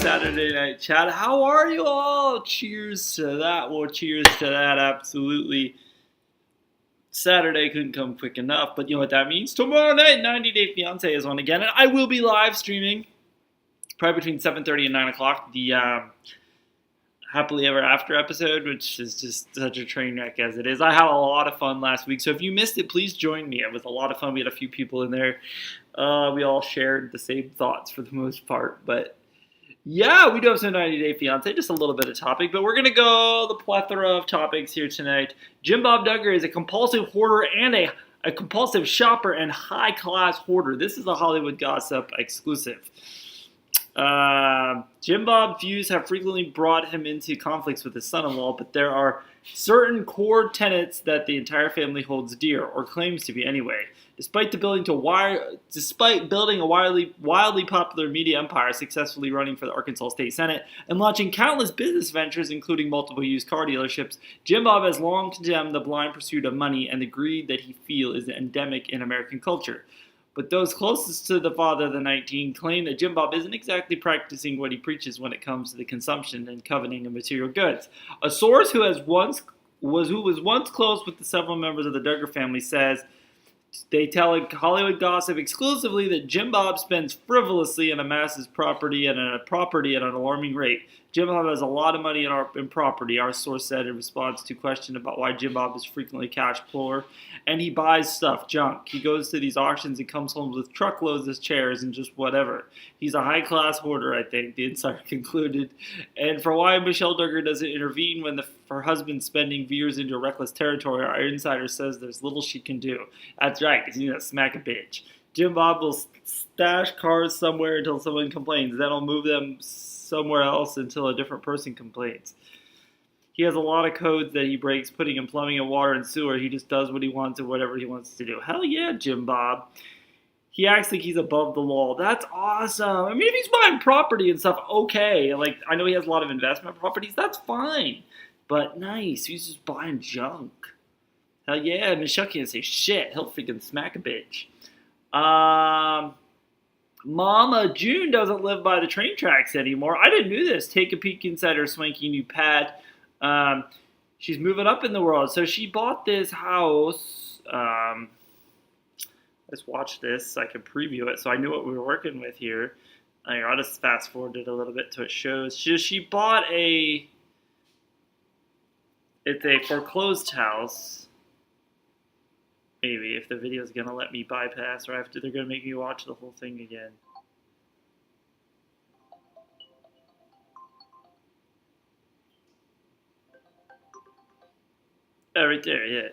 Saturday Night Chat. How are you all? Cheers to that. Well, cheers to that. Absolutely. Saturday couldn't come quick enough, but you know what that means? Tomorrow night, 90 Day Fiancé is on again, and I will be live streaming probably between 7:30 and 9 o'clock. The Happily Ever After episode, which is just such a train wreck as it is. I had a lot of fun last week, so if you missed it, please join me. It was a lot of fun. We had a few people in there. We all shared the same thoughts for the most part, but yeah, we do have some 90 Day Fiancé, just a little bit of topic, but we're going to go the plethora of topics here tonight. Jim Bob Duggar is a compulsive hoarder and a compulsive shopper and high-class hoarder. This is a Hollywood Gossip exclusive. Jim Bob's views have frequently brought him into conflicts with his son-in-law, but there are certain core tenets that the entire family holds dear, or claims to be anyway. Despite building a wildly popular media empire, successfully running for the Arkansas State Senate, and launching countless business ventures, including multiple used car dealerships, Jim Bob has long condemned the blind pursuit of money and the greed that he feels is endemic in American culture. But those closest to the father of the 19 claim that Jim Bob isn't exactly practicing what he preaches when it comes to the consumption and coveting of material goods. A source who was once close with the several members of the Duggar family says they tell Hollywood Gossip exclusively that Jim Bob spends frivolously and amasses property at an alarming rate. Jim Bob has a lot of money in property, our source said in response to a question about why Jim Bob is frequently cash poor. And he buys stuff, junk. He goes to these auctions and comes home with truckloads of chairs and just whatever. He's a high-class hoarder, I think, the insider concluded. And for why Michelle Duggar doesn't intervene when her husband's spending veers into reckless territory, our insider says there's little she can do. That's right, because he's going to smack a bitch. Jim Bob will stash cars somewhere until someone complains. Then he'll move them somewhere else until a different person complains. He has a lot of codes that he breaks, putting in plumbing and water and sewer. He just does what he wants and whatever he wants to do. Hell yeah, Jim Bob. He acts like he's above the law. That's awesome. I mean, if he's buying property and stuff, okay. Like, I know he has a lot of investment properties. That's fine. But nice. He's just buying junk. Hell yeah. Michelle can't say shit. He'll freaking smack a bitch. Mama June doesn't live by the train tracks anymore. I didn't know this. Take a peek inside her swanky new pad. She's moving up in the world. So she bought this house. Let's watch this so I can preview it so I knew what we were working with here. I'll just fast forward it a little bit so it shows. She bought it's a foreclosed house. Maybe if the video is going to let me bypass or they're going to make me watch the whole thing again. Oh, right there, yeah.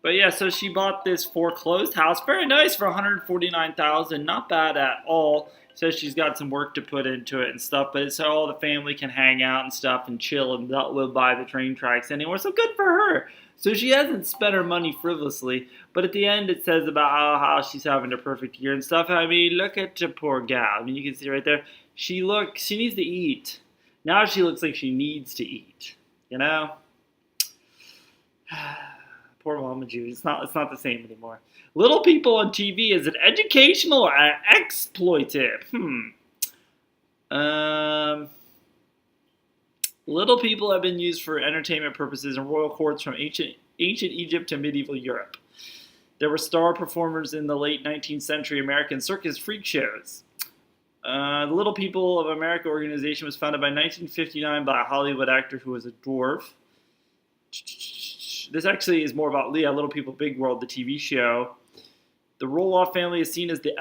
But yeah, so she bought this foreclosed house. Very nice for $149,000. Not bad at all. Says she's got some work to put into it and stuff, but it's so all the family can hang out and stuff and chill and not live by the train tracks anymore. So good for her. So she hasn't spent her money frivolously, but at the end it says about how she's having a perfect year and stuff. I mean, look at the poor gal. I mean, you can see right there. She needs to eat. Now she looks like she needs to eat. You know? Poor Mama June. It's not the same anymore. Little People on TV, is it educational or exploitive? Little People have been used for entertainment purposes in royal courts from ancient Egypt to medieval Europe. There were star performers in the late 19th century American circus freak shows. The Little People of America organization was founded by 1959 by a Hollywood actor who was a dwarf. This actually is more about Leah, Little People Big World, the TV show. The Roloff family is seen as the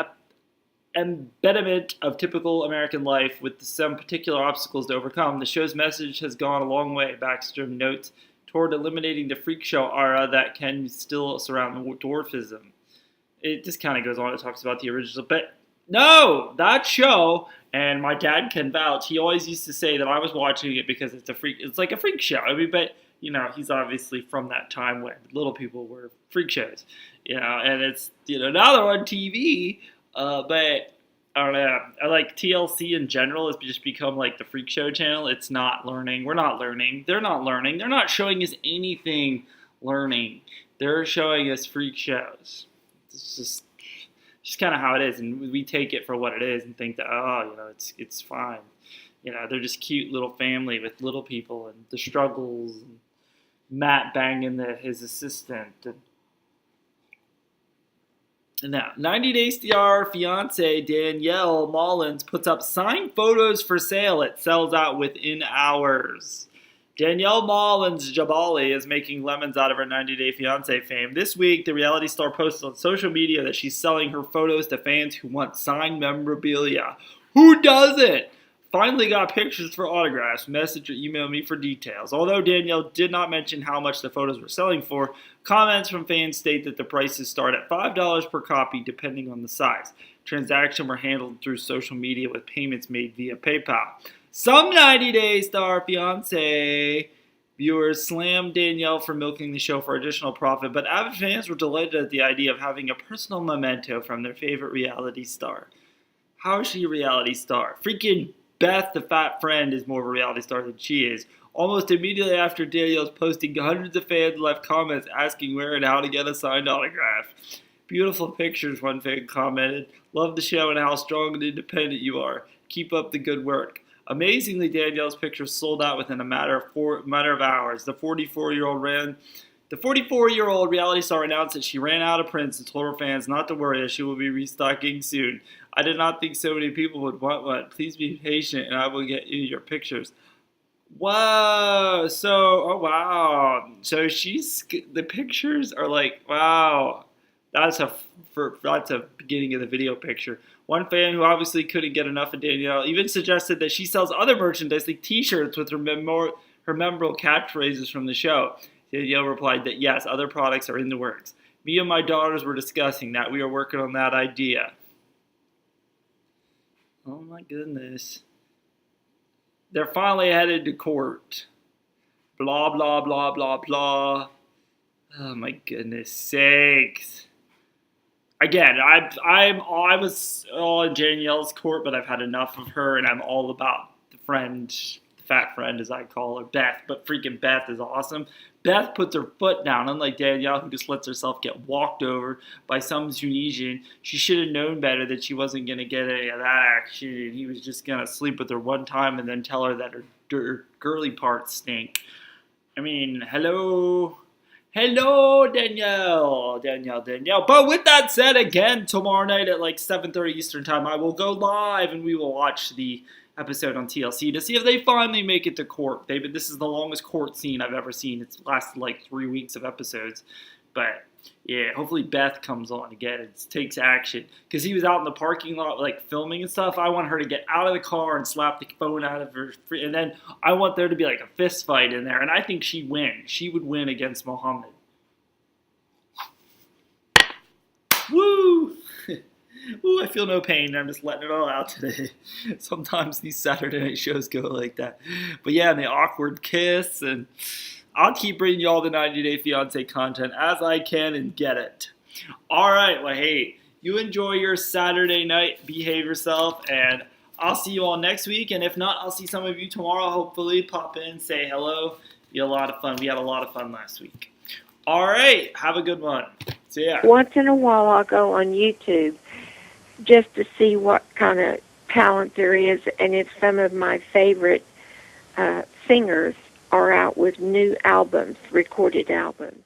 embodiment of typical American life with some particular obstacles to overcome. The show's message has gone a long way, Baxter notes, toward eliminating the freak show aura that can still surround dwarfism. It just kind of goes on. It talks about the original. But no, that show, and my dad can vouch, he always used to say that I was watching it because it's like a freak show. I mean, but you know, he's obviously from that time when Little People were freak shows, you know, and it's, you know, now they're on TV, but I don't know, I like TLC in general has just become like the freak show channel. It's not learning. We're not learning. They're not learning. They're not showing us anything learning. They're showing us freak shows. It's just kind of how it is, and we take it for what it is and think that, oh, you know, it's fine. they're just cute little family with little people and the struggles. And Matt banging his assistant. And now, 90 Days Star fiance Danielle Mullins puts up signed photos for sale. It sells out within hours. Danielle Mullins Jabali is making lemons out of her 90 Day Fiancé fame. This week, the reality star posted on social media that she's selling her photos to fans who want signed memorabilia. Who doesn't? Finally got pictures for autographs. Message or email me for details. Although Danielle did not mention how much the photos were selling for, comments from fans state that the prices start at $5 per copy depending on the size. Transactions were handled through social media with payments made via PayPal. Some 90 Day Star fiancé viewers slammed Danielle for milking the show for additional profit, but avid fans were delighted at the idea of having a personal memento from their favorite reality star. How is she a reality star? Freaking Beth, the fat friend, is more of a reality star than she is. Almost immediately after Danielle's posting, hundreds of fans left comments asking where and how to get a signed autograph. Beautiful pictures, one fan commented. Love the show and how strong and independent you are. Keep up the good work. Amazingly, Danielle's pictures sold out within a matter of hours. The 44-year-old reality star announced that she ran out of prints and told her fans not to worry as she will be restocking soon. I did not think so many people would want one. Please be patient and I will get you your pictures. Whoa! So the pictures are like, wow. That's a beginning of the video picture. One fan who obviously couldn't get enough of Danielle even suggested that she sells other merchandise like T-shirts with her memorable catchphrases from the show. Danielle replied that yes, other products are in the works. Me and my daughters were discussing that. We are working on that idea. Oh my goodness. They're finally headed to court. Blah, blah, blah, blah, blah. Oh my goodness sakes. Again, I was all in Danielle's court, but I've had enough of her, and I'm all about the fat friend as I call her, Beth. But freaking Beth is awesome. Beth puts her foot down, unlike Danielle, who just lets herself get walked over by some Tunisian. She should have known better that she wasn't going to get any of that action, and he was just going to sleep with her one time and then tell her that her girly parts stink. I mean, hello, Danielle. But with that said, again, tomorrow night at like 7:30 Eastern time, I will go live and we will watch the episode on TLC to see if they finally make it to court. This is the longest court scene I've ever seen. It's lasted like 3 weeks of episodes. But yeah, hopefully Beth comes on again and takes action. Because he was out in the parking lot like filming and stuff. I want her to get out of the car and slap the phone out of her. And then I want there to be like a fist fight in there. And I think she'd win. She would win against Mohammed. Woo! Ooh, I feel no pain. I'm just letting it all out today. Sometimes these Saturday night shows go like that. But yeah, and the awkward kiss. And I'll keep bringing you all the 90 Day Fiancé content as I can and get it. All right. Well, hey, you enjoy your Saturday night. Behave yourself. And I'll see you all next week. And if not, I'll see some of you tomorrow. Hopefully, pop in, say hello. Be a lot of fun. We had a lot of fun last week. All right. Have a good one. See ya. Once in a while, I'll go on YouTube just to see what kind of talent there is, and if some of my favorite singers are out with new albums, recorded albums.